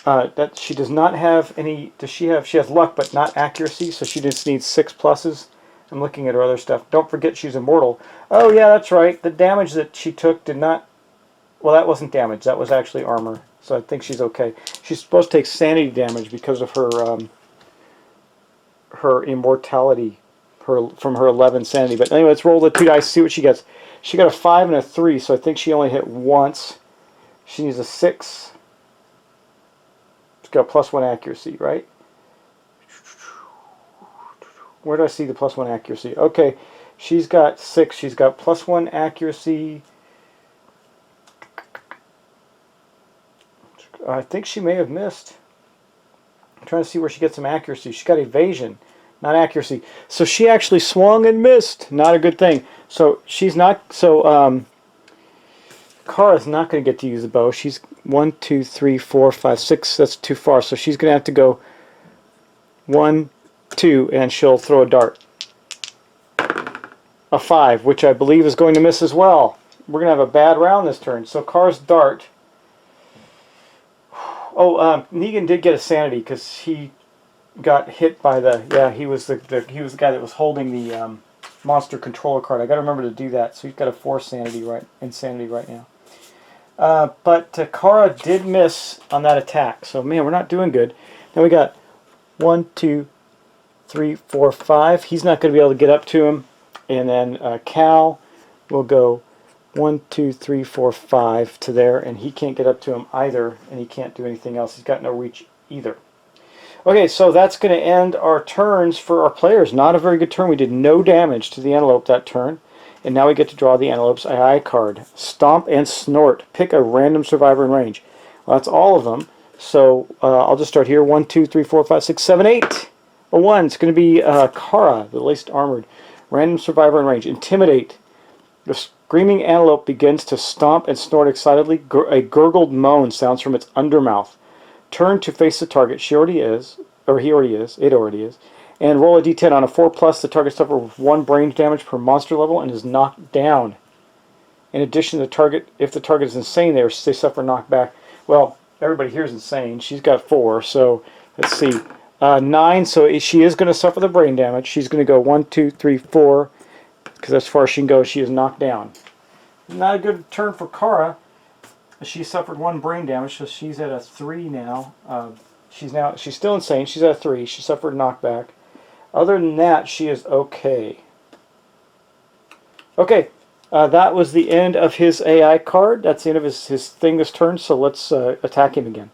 That she does not have any... Does she have... She has luck, but not accuracy, so she just needs 6 pluses. I'm looking at her other stuff. Don't forget she's immortal. Oh, yeah, that's right. The damage that she took did not... Well, that wasn't damage. That was actually armor, so I think she's okay. She's supposed to take sanity damage because of her her immortality, from her 11 sanity. But anyway, let's roll the 2 dice, see what she gets. She got a 5 and a 3, so I think she only hit once. She needs a 6. She's got +1 accuracy, right? Where do I see the +1 accuracy? Okay, she's got 6. She's got +1 accuracy. I think she may have missed. I'm trying to see where she gets some accuracy. She's got evasion, not accuracy. So she actually swung and missed. Not a good thing. So she's not. So Kara's not going to get to use the bow. She's 1, 2, 3, 4, 5, 6. That's too far. So she's going to have to go 1, 2, and she'll throw a dart. A 5, which I believe is going to miss as well. We're going to have a bad round this turn. So Kara's dart. Oh, Negan did get a sanity because he got hit by the. Yeah, he was the guy that was holding the monster controller card. I got to remember to do that. So he's got a 4 sanity insanity right now. But Kara did miss on that attack. So man, we're not doing good. Then we got 1, 2, 3, 4, 5. He's not going to be able to get up to him. And then Cal will go 1, 2, 3, 4, 5 to there, and he can't get up to him either, and he can't do anything else. He's got no reach either. Okay, so that's going to end our turns for our players. Not a very good turn. We did no damage to the Antelope that turn, and now we get to draw the Antelope's AI card. Stomp and Snort. Pick a random survivor in range. Well, that's all of them. So I'll just start here. 1, 2, 3, 4, 5, 6, 7, 8. A 1. It's going to be Kara, the least armored. Random survivor in range. Intimidate. The screaming antelope begins to stomp and snort excitedly. A gurgled moan sounds from its undermouth. Turn to face the target. She already is, or he already is, it already is. And roll a d10 on a 4+. The target suffers 1 brain damage per monster level and is knocked down. In addition, if the target is insane, they suffer knockback. Well, everybody here is insane. She's got 4, so let's see. 9, so she is going to suffer the brain damage. She's going to go 1, 2, 3, 4. Because as far as she can go, she is knocked down. Not a good turn for Kara. She suffered 1 brain damage, so she's at a 3 now. She's still insane. She's at a 3. She suffered knockback. Other than that, she is okay. Okay, that was the end of his AI card. That's the end of his thing this turn. So let's attack him again.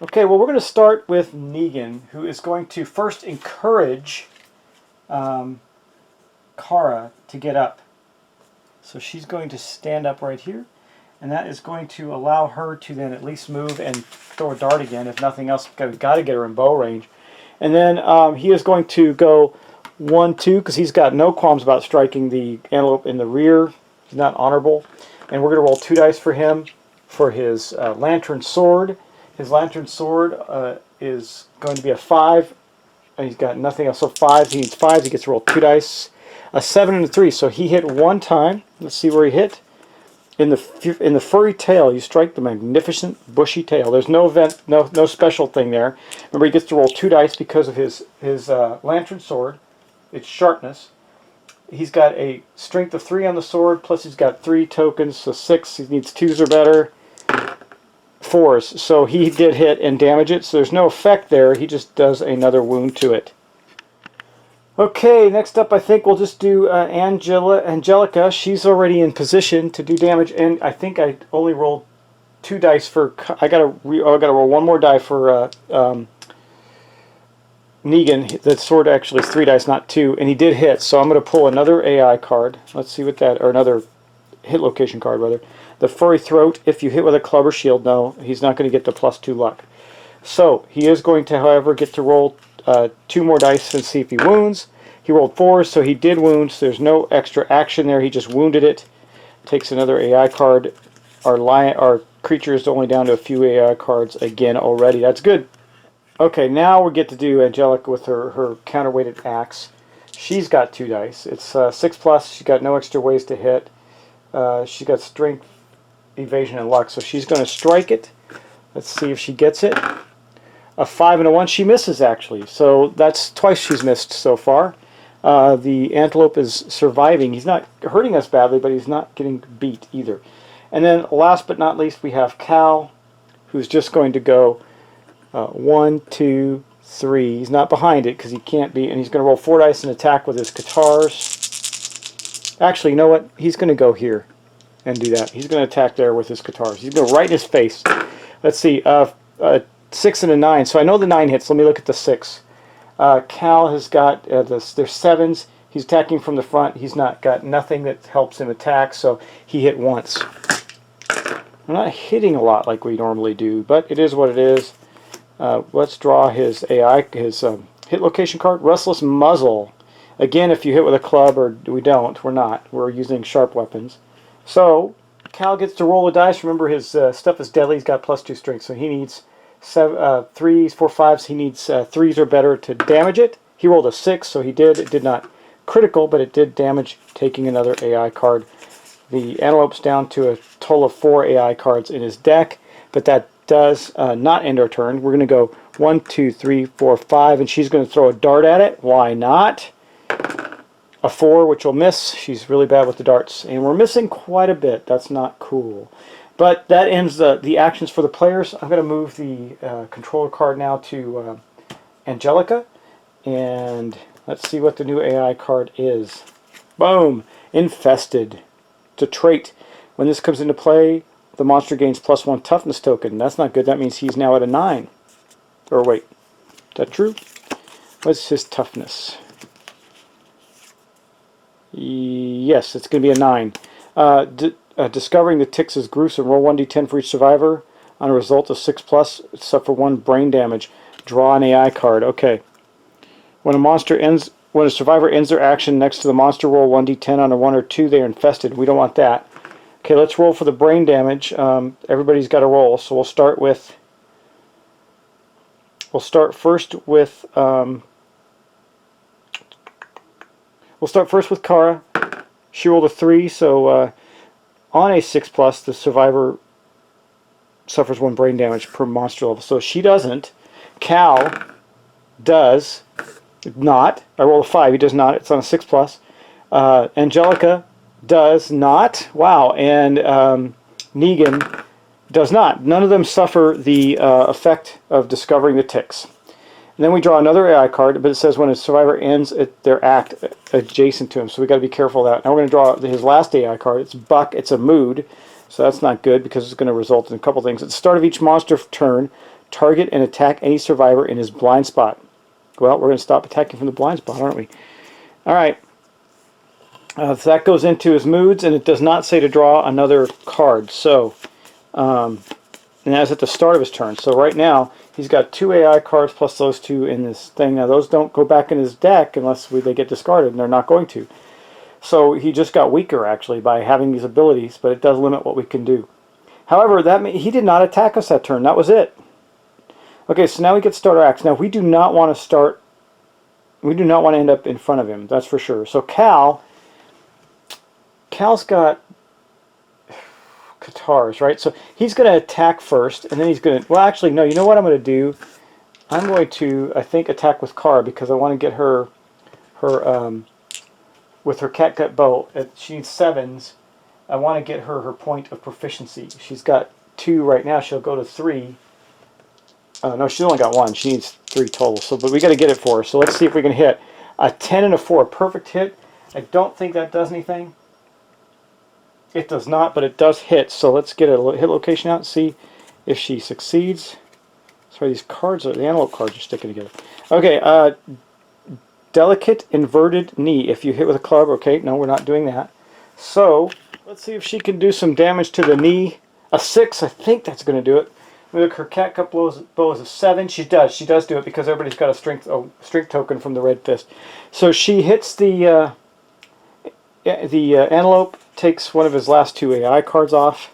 Okay, well we're going to start with Negan, who is going to first encourage Kara to get up. So she's going to stand up right here, and that is going to allow her to then at least move and throw a dart again. If nothing else, got to get her in bow range. And then he is going to go 1, 2, because he's got no qualms about striking the antelope in the rear. He's not honorable. And we're going to roll 2 dice for him for his lantern sword. His lantern sword is going to be a 5, and he's got nothing else. So 5, he needs 5. He gets to roll 2 dice. A 7 and a 3, so he hit 1 time. Let's see where he hit. In the furry tail, you strike the magnificent bushy tail. There's no no special thing there. Remember, he gets to roll 2 dice because of his lantern sword, its sharpness. He's got a strength of 3 on the sword, plus he's got 3 tokens, so 6. He needs 2s or better. 4s. So he did hit and damage it. So there's no effect there. He just does another wound to it. Okay, next up I think we'll just do Angelica. She's already in position to do damage, and I think I only rolled 2 dice for. I gotta roll 1 more die for Negan. The sword actually is 3 dice, not 2, and he did hit. So I'm going to pull another AI card. Let's see what that, or another hit location card rather. The furry throat. If you hit with a club or shield, no, he's not going to get the +2 luck. So he is going to, however, get to roll 2 more dice and see if he wounds. He rolled 4, so he did wound. So there's no extra action there. He just wounded it. Takes another AI card. Our creature is only down to a few AI cards again already. That's good. Okay, now we get to do Angelica with her counterweighted axe. She's got 2 dice. It's 6+. She's got no extra ways to hit. She's got strength, evasion, and luck. So she's going to strike it. Let's see if she gets it. A 5 and a 1. She misses, actually. So that's twice she's missed so far. The antelope is surviving. He's not hurting us badly, but he's not getting beat either. And then last but not least, we have Cal, who's just going to go 1, 2, 3. He's not behind it because he can't be, and he's going to roll 4 dice and attack with his guitars. Actually, you know what? He's going to go here and do that. He's going to attack there with his guitars. He's going to right in his face. Let's see, 6 and a 9. So I know the 9 hits. Let me look at the 6. Cal has got there's 7s. He's attacking from the front. He's not got nothing that helps him attack, so he hit once. We're not hitting a lot like we normally do, but it is what it is. Let's draw his AI, his hit location card. Restless Muzzle. Again, if you hit with a club, or we don't, we're not. We're using sharp weapons. So Cal gets to roll a dice. Remember, his stuff is deadly. He's got +2 strength, so he needs 3s, 4, 5s. He needs 3s or better to damage it. He rolled a 6, so he did. It did not critical, but it did damage, taking another AI card. The Antelope's down to a total of 4 AI cards in his deck, but that does not end our turn. We're going to go 1, 2, 3, 4, 5, and she's going to throw a dart at it. Why not? A 4, which will miss. She's really bad with the darts, and we're missing quite a bit. That's not cool. But that ends the actions for the players. I'm going to move the controller card now to Angelica, and let's see what the new AI card is. Boom! Infested. It's a trait. When this comes into play, the monster gains +1 toughness token. That's not good. That means he's now at a 9. Or wait, is that true? What's his toughness? Yes, it's going to be a 9. Discovering the ticks is gruesome. Roll 1d10 for each survivor. On a result of 6+, suffer 1 brain damage. Draw an AI card. Okay. When a survivor ends their action next to the monster, roll 1d10 on a 1 or 2. They are infested. We don't want that. Okay, let's roll for the brain damage. Everybody's got to roll, so we'll start with. We'll start first with. We'll start first with Kara. She rolled a 3, so on a 6+, the survivor suffers 1 brain damage per monster level. So she doesn't. Cal does not. I rolled a 5. He does not. It's on a 6+. Angelica does not. Wow. And Negan does not. None of them suffer the effect of discovering the ticks. And then we draw another AI card, but it says when a survivor ends their act adjacent to him. So we've got to be careful of that. Now we're going to draw his last AI card. It's Buck. It's a mood. So that's not good because it's going to result in a couple things. At the start of each monster turn, target and attack any survivor in his blind spot. Well, we're going to stop attacking from the blind spot, aren't we? All right. So that goes into his moods, and it does not say to draw another card. So, and that's at the start of his turn. So right now, he's got 2 AI cards plus those 2 in this thing. Now, those don't go back in his deck unless they get discarded, and they're not going to. So he just got weaker, actually, by having these abilities, but it does limit what we can do. However, he did not attack us that turn. That was it. Okay, so now we get starter acts. Now, we do not want to start... We do not want to end up in front of him, that's for sure. So Cal's got guitars, right? So he's going to attack first, and then he's going to... Well, actually, no, you know what I'm going to do? I'm going to, I think, attack with Kara because I want to get her with her catgut bow. She needs 7s. I want to get her point of proficiency. She's got 2 right now. She'll go to 3. No, she's only got 1. She needs 3 total. So, but we got to get it for her. So let's see if we can hit a 10 and a 4. Perfect hit. I don't think that does anything. It does not, but it does hit. So let's get a hit location out and see if she succeeds. Sorry, these cards the Antelope cards are sticking together. Okay, delicate inverted knee. If you hit with a club, okay, no, we're not doing that. So let's see if she can do some damage to the knee. A 6, I think that's going to do it. Look, her catgut bow is a 7. She does do it because everybody's got a strength token from the red fist. So she hits the Antelope, takes one of his last 2 AI cards off,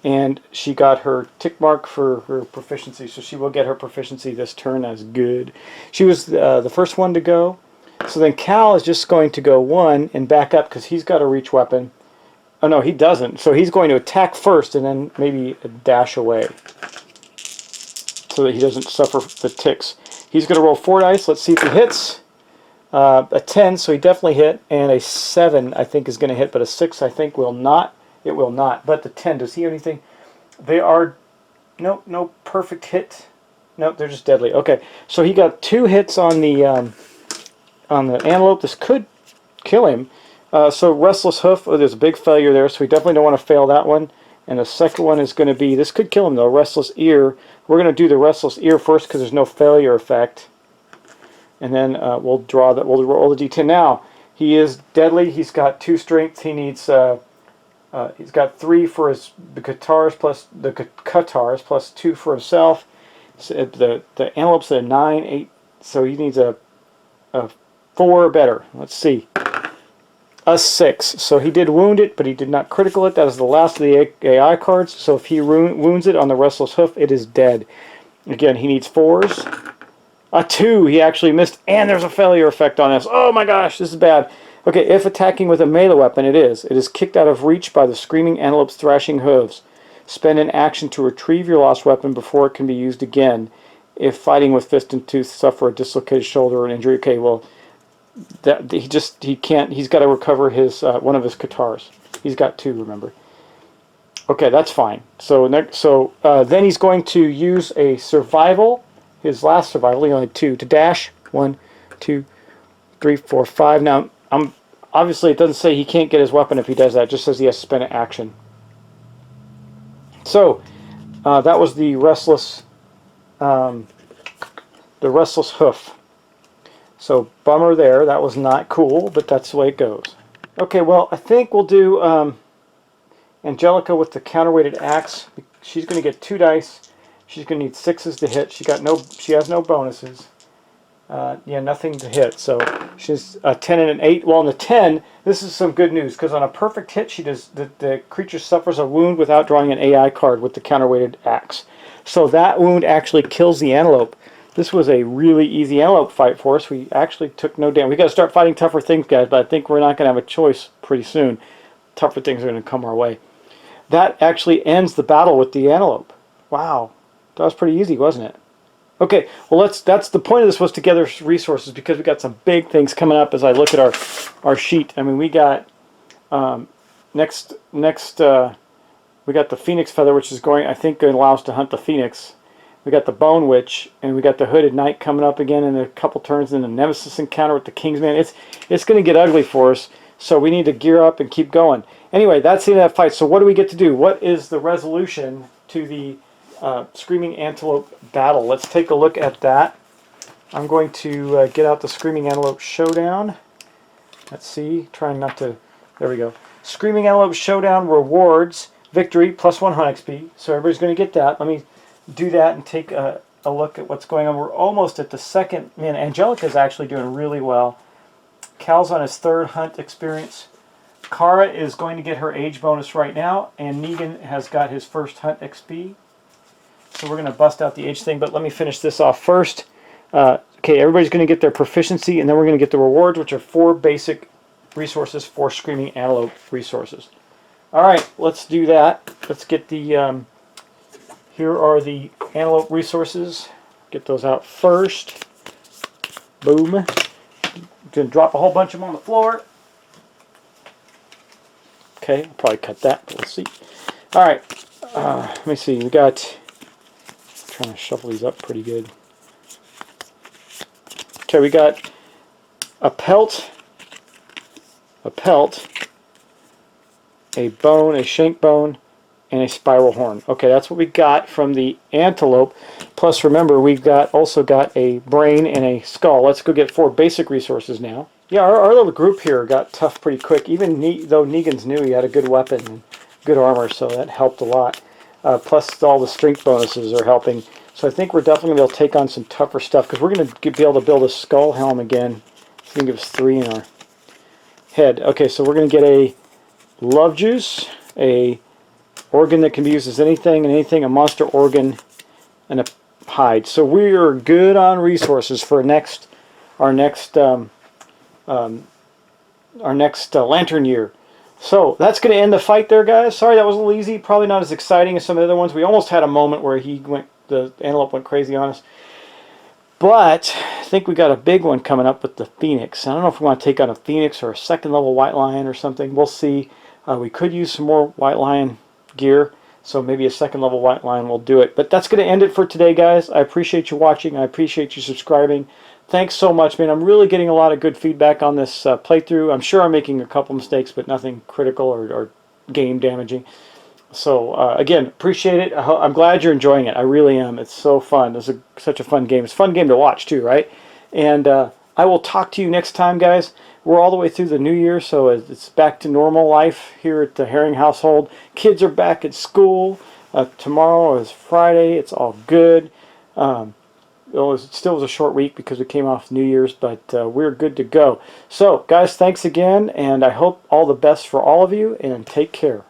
and she got her tick mark for her proficiency. So she will get her proficiency this turn as good. She was the first one to go. So then Cal is just going to go 1 and back up because he's got a reach weapon. Oh no, he doesn't. So he's going to attack first and then maybe dash away so that he doesn't suffer the ticks. He's going to roll 4 dice. Let's see if he hits. A 10, so he definitely hit, and a 7 I think is going to hit, but a 6 I think will not. It will not. But the 10, does he have anything? They are no perfect hit. Nope, they're just deadly. Okay, so he got 2 hits on the antelope. This could kill him. So restless hoof. Oh, there's a big failure there. So we definitely don't want to fail that one. And the second one is going to be, this could kill him though, restless ear. We're going to do the restless ear first because there's no failure effect. And then we'll draw that. We'll roll the d10. Now he is deadly. He's got 2 strength. He needs. He's got 3 for the guitars plus 2 for himself. So the antelope's at a 9, 8. So he needs a 4 or better. Let's see. A 6. So he did wound it, but he did not critical it. That is the last of the AI cards. So if he wounds it on the restless hoof, it is dead. Again, he needs 4s. A 2. He actually missed, and there's a failure effect on this. Oh my gosh, this is bad. Okay, if attacking with a melee weapon, it is kicked out of reach by the screaming antelope's thrashing hooves. Spend an action to retrieve your lost weapon before it can be used again. If fighting with fist and tooth, suffer a dislocated shoulder or an injury. Okay, well, he can't. He's got to recover his one of his guitars. He's got 2, remember. Okay, that's fine. So then he's going to use a survival, his last survival. He only had 2 to dash. 1, 2, 3, 4, 5. Now obviously it doesn't say he can't get his weapon if he does that. It just says he has to spend an action. So that was the restless hoof. So bummer there. That was not cool, but that's the way it goes. Okay, well I think we'll do Angelica with the counterweighted axe. She's going to get 2 dice. She's going to need 6s to hit. She has no bonuses. Yeah, nothing to hit. So she's a 10 and an 8. Well, on the 10, this is some good news because on a perfect hit, the creature suffers a wound without drawing an AI card with the counterweighted axe. So that wound actually kills the antelope. This was a really easy antelope fight for us. We actually took no damage. We got to start fighting tougher things, guys. But I think we're not going to have a choice pretty soon. Tougher things are going to come our way. That actually ends the battle with the antelope. Wow, that was pretty easy, wasn't it? Okay, well that's the point of this, was to gather resources because we got some big things coming up as I look at our sheet. I mean, we got next we got the Phoenix Feather, which is going to allow us to hunt the Phoenix. We got the Bone Witch, and we got the Hooded Knight coming up again in a couple turns, and the Nemesis encounter with the Kingsman. It's going to get ugly for us, so we need to gear up and keep going. Anyway, that's the end of that fight. So what do we get to do? What is the resolution to the Screaming Antelope battle? Let's take a look at that. I'm going to get out the Screaming Antelope Showdown. Let's see, trying not to, there we go. Screaming Antelope Showdown rewards victory plus 1 hunt XP. So everybody's going to get that. Let me do that and take a look at what's going on. We're almost at the second. Man, Angelica's actually doing really well. Cal's on his 3rd hunt experience. Kara is going to get her age bonus right now, and Negan has got his 1st hunt XP. So we're going to bust out the age thing, but let me finish this off first. Okay, everybody's going to get their proficiency, and then we're going to get the rewards, which are 4 basic resources, 4 Screaming Antelope resources. All right, let's do that. Let's get the, here are the Antelope resources. Get those out first. Boom. I'm going to drop a whole bunch of them on the floor. Okay, I'll probably cut that, but we'll see. All right, let me see. We got, trying to shuffle these up pretty good. Okay, we got a pelt, a bone, a shank bone, and a spiral horn. Okay, that's what we got from the antelope. Plus, remember, we've also got a brain and a skull. Let's go get 4 basic resources now. Yeah, our little group here got tough pretty quick, even though Negan's new, he had a good weapon and good armor, so that helped a lot. Plus, all the strength bonuses are helping. So I think we're definitely going to be able to take on some tougher stuff, because we're going to be able to build a skull helm again. It's going to give us 3 in our head. Okay, so we're going to get a love juice, a organ that can be used as anything, a monster organ, and a hide. So we are good on resources for our next lantern year. So that's going to end the fight there, guys. Sorry that was a little easy. Probably not as exciting as some of the other ones. We almost had a moment where the antelope went crazy on us. But I think we got a big one coming up with the Phoenix. I don't know if we want to take on a Phoenix or a 2nd level White Lion or something. We'll see. We could use some more White Lion gear. So maybe a second level white line will do it. But that's going to end it for today, guys. I appreciate you watching. I appreciate you subscribing. Thanks so much, man. I'm really getting a lot of good feedback on this playthrough. I'm sure I'm making a couple mistakes, but nothing critical or game damaging. So again, appreciate it. I'm glad you're enjoying it. I really am. It's so fun. It's such a fun game. It's a fun game to watch too, right? And I will talk to you next time, guys. We're all the way through the new year, so it's back to normal life here at the Herring household. Kids are back at school. Tomorrow is Friday. It's all good. It still was a short week because we came off New Year's, but we're good to go. So, guys, thanks again, and I hope all the best for all of you, and take care.